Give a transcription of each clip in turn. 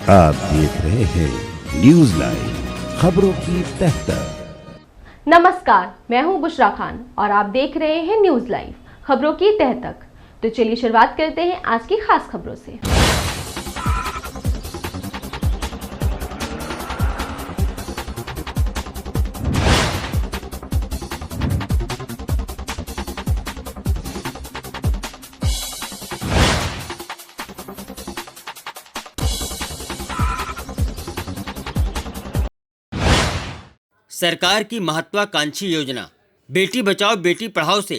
आप देख रहे हैं न्यूज लाइव खबरों की तह तक। नमस्कार, मैं हूं बुशरा खान और आप देख रहे हैं न्यूज लाइव खबरों की तह तक। तो चलिए शुरुआत करते हैं आज की खास खबरों से। सरकार की महत्वाकांक्षी योजना बेटी बचाओ बेटी पढ़ाओ से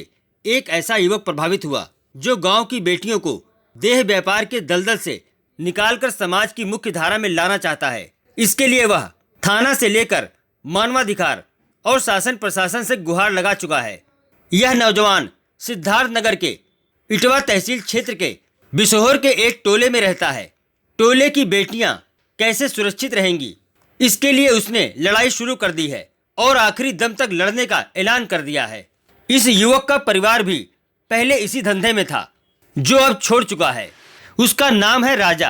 एक ऐसा युवक प्रभावित हुआ जो गांव की बेटियों को देह व्यापार के दलदल से निकालकर समाज की मुख्य धारा में लाना चाहता है। इसके लिए वह थाना से लेकर मानवाधिकार और शासन प्रशासन से गुहार लगा चुका है। यह नौजवान सिद्धार्थनगर के इटवा तहसील क्षेत्र के बिसोहर के एक टोले में रहता है। टोले की बेटियां कैसे सुरक्षित रहेंगी, इसके लिए उसने लड़ाई शुरू कर दी है और आखिरी दम तक लड़ने का ऐलान कर दिया है। इस युवक का परिवार भी पहले इसी धंधे में था, जो अब छोड़ चुका है। उसका नाम है राजा।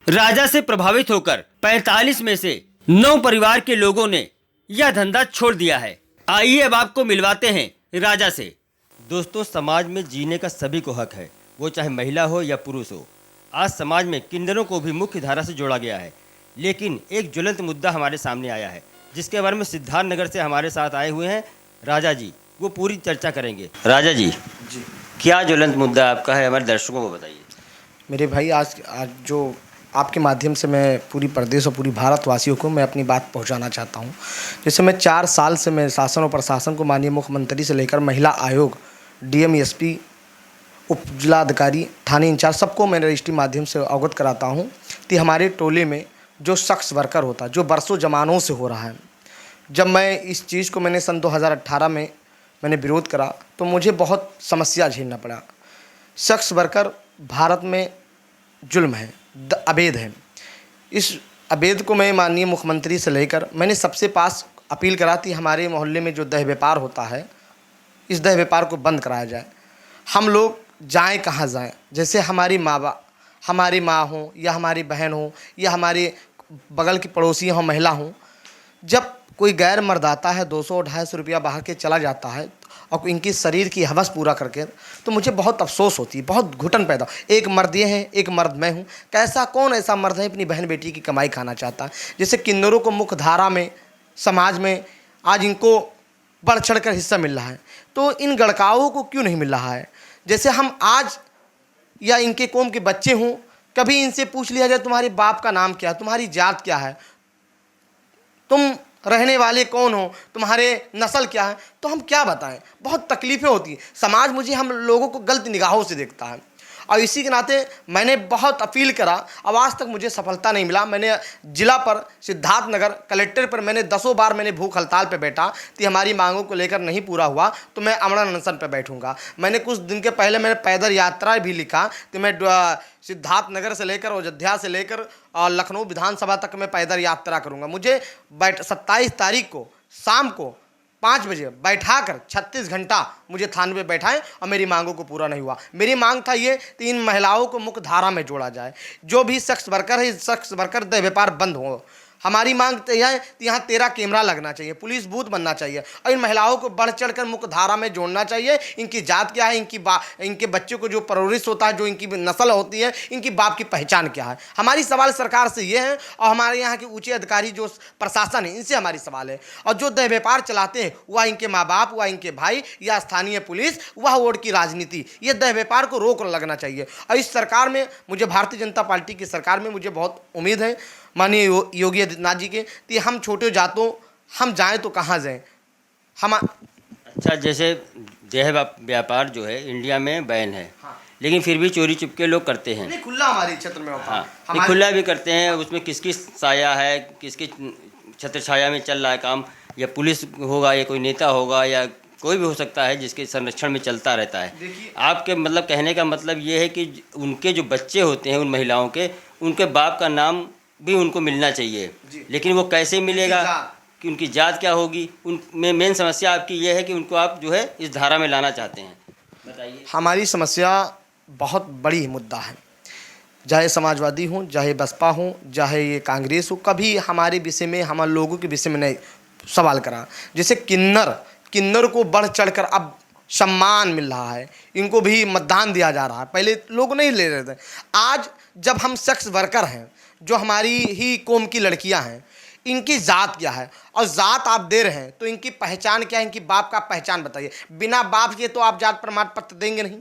राजा से प्रभावित होकर 45 में से 9 परिवार के लोगों ने यह धंधा छोड़ दिया है। आइए अब आपको मिलवाते हैं राजा से। दोस्तों, समाज में जीने का सभी को हक है, वो चाहे महिला हो या पुरुष हो। आज समाज में किन्नरों को भी मुख्य धारा से जोड़ा गया है, लेकिन एक ज्वलंत मुद्दा हमारे सामने आया है, जिसके बारे में सिद्धार्थनगर से हमारे साथ आए हुए हैं राजा जी। वो पूरी चर्चा करेंगे। राजा जी, क्या ज्वलंत मुद्दा आपका है, हमारे दर्शकों को बताइए। मेरे भाई, आज जो आपके माध्यम से मैं पूरी प्रदेश और पूरी भारतवासियों को मैं अपनी बात पहुंचाना चाहता हूं। जैसे मैं 4 साल से मैं शासन और प्रशासन को, माननीय मुख्यमंत्री से लेकर महिला आयोग, डीएम, एसपी, उप जिलाधिकारी, थाने इंचार्ज, सबको मैं रजिस्ट्री माध्यम से अवगत कराता हूँ कि हमारे टोले में जो शख्स वर्कर होता, जो बरसों जमानों से हो रहा है। जब मैं इस चीज़ को मैंने सन 2018 में मैंने विरोध करा तो मुझे बहुत समस्या झेलना पड़ा। शख्स वर्कर भारत में जुल्म है, अवैध है। इस अवैध को मैं माननीय मुख्यमंत्री से लेकर मैंने सबसे पास अपील करा थी, हमारे मोहल्ले में जो दह व्यापार होता है, इस दह व्यापार को बंद कराया जाए। हम लोग जाएँ कहाँ जाएँ? जैसे हमारी माँ हो या हमारी बहन हो या हमारे बगल की पड़ोसी हो, महिला हो, जब कोई गैर मर्द आता है 200-250 रुपया बाहर के चला जाता है और इनकी शरीर की हवस पूरा करके, तो मुझे बहुत अफसोस होती है, बहुत घुटन पैदा। एक मर्द ये है, एक मर्द मैं हूँ। कैसा कौन ऐसा मर्द है अपनी बहन बेटी की कमाई खाना चाहता है? जैसे किन्नरों को मुख्य धारा में, समाज में आज इनको बढ़ चढ़ कर हिस्सा मिल रहा है, तो इन गड़काओं को क्यों नहीं मिल रहा है? जैसे हम आज या इनके कौम के बच्चे हों, कभी इनसे पूछ लिया जाए तुम्हारे बाप का नाम क्या है, तुम्हारी जात क्या है, तुम रहने वाले कौन हो, तुम्हारे नस्ल क्या है, तो हम क्या बताएं? बहुत तकलीफ़ें होती हैं। समाज मुझे हम लोगों को गलत निगाहों से देखता है और इसी के नाते मैंने बहुत अपील करा, अब आज तक मुझे सफलता नहीं मिला। मैंने जिला पर, सिद्धार्थनगर कलेक्टर पर मैंने 10 बार मैंने भूख हड़ताल पर बैठा कि हमारी मांगों को लेकर नहीं पूरा हुआ तो मैं अमरण अनशन पर बैठूंगा। मैंने कुछ दिन के पहले मैंने पैदल यात्रा भी लिखा कि मैं सिद्धार्थनगर से लेकर, अयोध्या से लेकर लखनऊ विधानसभा तक मैं पैदल यात्रा करूँगा। मुझे 27 तारीख को शाम को 5 बजे बैठाकर 36 घंटा मुझे थाने पे बैठाएं और मेरी मांगों को पूरा नहीं हुआ। मेरी मांग था ये कि इन महिलाओं को मुख्य धारा में जोड़ा जाए। जो भी शख्स वर्कर है, इस शख्स वर्कर दह व्यापार बंद हो। हमारी मांग यह है कि यहाँ 13 कैमरा लगना चाहिए, पुलिस बूथ बनना चाहिए और इन महिलाओं को बढ़ चढ़कर मुख्य धारा में जोड़ना चाहिए। इनकी जात क्या है, इनके बच्चों को जो परवरिश होता है, जो इनकी नस्ल होती है, इनकी बाप की पहचान क्या है। हमारी सवाल सरकार से ये है और हमारे यहाँ के ऊँचे अधिकारी जो प्रशासन है, इनसे हमारी सवाल है। और जो दह व्यापार चलाते हैं, वह इनके माँ बाप, वह इनके भाई या स्थानीय पुलिस, वह वोट की राजनीति, ये दह व्यापार को रोक लगना चाहिए। और इस सरकार में मुझे, भारतीय जनता पार्टी की सरकार में मुझे बहुत उम्मीद है माननीय योगी आदित्यनाथ जी के, कि हम छोटे जातों, हम जाएं तो कहाँ जाएं हम। अच्छा, जैसे देह व्यापार जो है इंडिया में बैन है, हाँ। लेकिन फिर भी चोरी चुपके लोग करते हैं। नहीं, खुला हमारे क्षेत्र में होता है। हाँ, खुला भी करते हैं। उसमें किसकी साया है, किसकी छत्र छाया में चल रहा है काम, या पुलिस होगा या कोई नेता होगा या कोई भी हो सकता है जिसके संरक्षण में चलता रहता है। आपके मतलब कहने का मतलब ये है कि उनके जो बच्चे होते हैं, उन महिलाओं के, उनके बाप का नाम भी उनको मिलना चाहिए, लेकिन वो कैसे मिलेगा, कि उनकी जात क्या होगी? उनमें मेन समस्या आपकी ये है कि उनको आप जो है इस धारा में लाना चाहते हैं। बताइए। हमारी समस्या बहुत बड़ी मुद्दा है। चाहे समाजवादी हों, चाहे बसपा हों, चाहे ये कांग्रेस हो, कभी हमारे विषय में, हमारे लोगों के विषय में नहीं सवाल करा। जैसे किन्नर को बढ़ चढ़कर अब सम्मान मिल रहा है, इनको भी मतदान दिया जा रहा है, पहले लोग नहीं ले रहे थे। आज जब हम सेक्स वर्कर हैं, जो हमारी ही कौम की लड़कियां हैं, इनकी ज़ात क्या है और ज़ात आप दे रहे हैं तो इनकी पहचान क्या है, इनकी बाप का पहचान बताइए। बिना बाप के तो आप जात प्रमाण पत्र देंगे नहीं,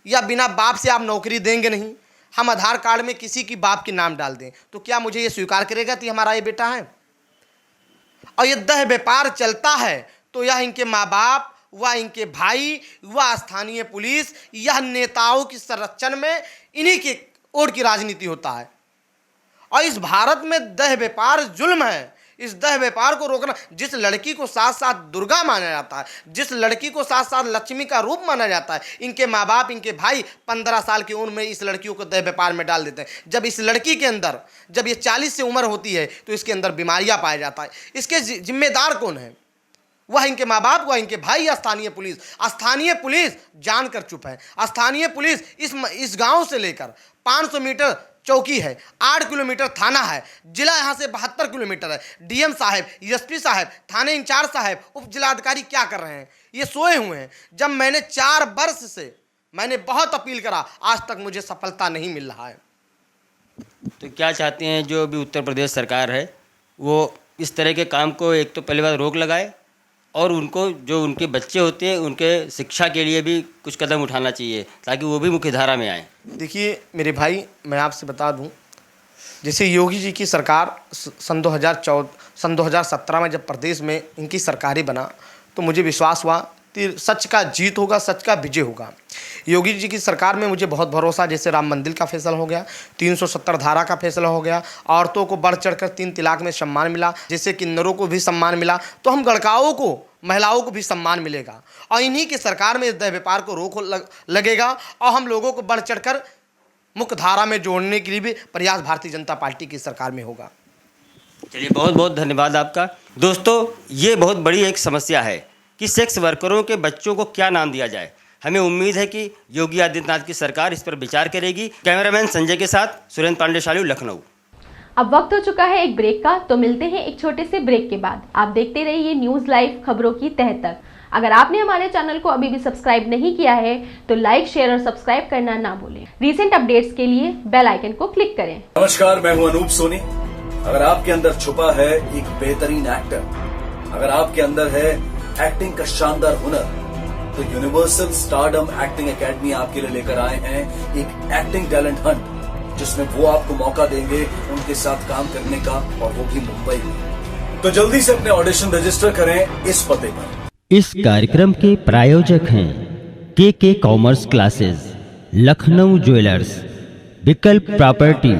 या बिना बाप से आप नौकरी देंगे नहीं। हम आधार कार्ड में किसी की बाप के नाम डाल दें तो क्या मुझे ये स्वीकार करेगा कि हमारा ये बेटा है? और ये दह व्यापार चलता है तो यह इनके माँ बाप व इनके भाई व स्थानीय पुलिस, यह नेताओं की संरक्षण में इन्हीं की ओर की राजनीति होता है। और इस भारत में दह व्यापार जुल्म है। इस दह व्यापार को रोकना, जिस लड़की को साथ साथ दुर्गा माना जाता है, जिस लड़की को साथ साथ लक्ष्मी का रूप माना जाता है, इनके माँ बाप, इनके भाई 15 साल की उम्र में इस लड़कियों को दह व्यापार में डाल देते हैं। जब इस लड़की के अंदर, जब ये 40 से उम्र होती है तो इसके अंदर बीमारियां पाया जाता है। इसके जिम्मेदार कौन है? वह इनके माँ बाप, वह इनके भाई या स्थानीय पुलिस। स्थानीय पुलिस जानकर चुप है। स्थानीय पुलिस इस गांव से लेकर 500 मीटर चौकी है, 8 किलोमीटर थाना है, जिला यहाँ से 72 किलोमीटर है। डीएम साहब, एसपी साहब, थाने इंचार्ज साहब, उप जिलाधिकारी क्या कर रहे हैं? ये सोए हुए हैं। जब मैंने 4 वर्ष से मैंने बहुत अपील करा, आज तक मुझे सफलता नहीं मिल रहा है। तो क्या चाहते हैं जो अभी उत्तर प्रदेश सरकार है वो इस तरह के काम को एक तो पहली बार रोक लगाए, और उनको जो उनके बच्चे होते हैं उनके शिक्षा के लिए भी कुछ कदम उठाना चाहिए ताकि वो भी मुख्य धारा में आए। देखिए मेरे भाई, मैं आपसे बता दूं, जैसे योगी जी की सरकार सन 2017 में जब प्रदेश में इनकी सरकारें बना तो मुझे विश्वास हुआ कि सच का जीत होगा, सच का विजय होगा। योगी जी की सरकार में मुझे बहुत भरोसा, जैसे राम मंदिर का फैसला हो गया, 370 धारा का फैसला हो गया, औरतों को बढ़ चढ़कर 3 तलाक में सम्मान मिला, जैसे किन्नरों को भी सम्मान मिला, तो हम गड़काओं को, महिलाओं को भी सम्मान मिलेगा। और इन्हीं की सरकार में इस दह व्यापार को रोक लगेगा और हम लोगों को बढ़ चढ़कर मुख्य धारा में जोड़ने के लिए भी प्रयास भारतीय जनता पार्टी की सरकार में होगा। चलिए, बहुत बहुत धन्यवाद आपका। दोस्तों, ये बहुत बड़ी एक समस्या है कि सेक्स वर्करों के बच्चों को क्या नाम दिया जाए। हमें उम्मीद है कि योगी आदित्यनाथ की सरकार इस पर विचार करेगी। कैमरामैन संजय के साथ सुरेंद्र पांडे, शालू, लखनऊ। अब वक्त हो चुका है एक ब्रेक का, तो मिलते हैं एक छोटे से ब्रेक के बाद। आप देखते रहिए न्यूज़ लाइव, खबरों की तह तक। अगर आपने हमारे चैनल को अभी भी सब्सक्राइब नहीं किया है तो लाइक, शेयर और सब्सक्राइब करना ना भूलें। रीसेंट अपडेट्स के लिए बेल आइकन को क्लिक करें। नमस्कार, मैं हूं अनूप सोनी। अगर आपके अंदर छुपा है एक बेहतरीन एक्टर, अगर आपके अंदर है एक्टिंग का शानदार हुनर, तो यूनिवर्सल स्टारडम एक्टिंग एकेडमी आपके लिए लेकर आए हैं एक एक्टिंग टैलेंट हंट, जिसमें वो आपको मौका देंगे उनके साथ काम करने का, और वो भी मुंबई में। तो जल्दी से अपने ऑडिशन रजिस्टर करें इस पते पर। इस कार्यक्रम के प्रायोजक हैं के कॉमर्स क्लासेस, लखनऊ ज्वेलर्स, विकल्प property,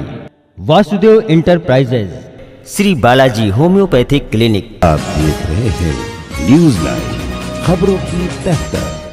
Vasudev enterprises, Shri Balaji homeopathic clinic. आप देख रहे हैं न्यूज़ लाइव, खबरों की तह तक।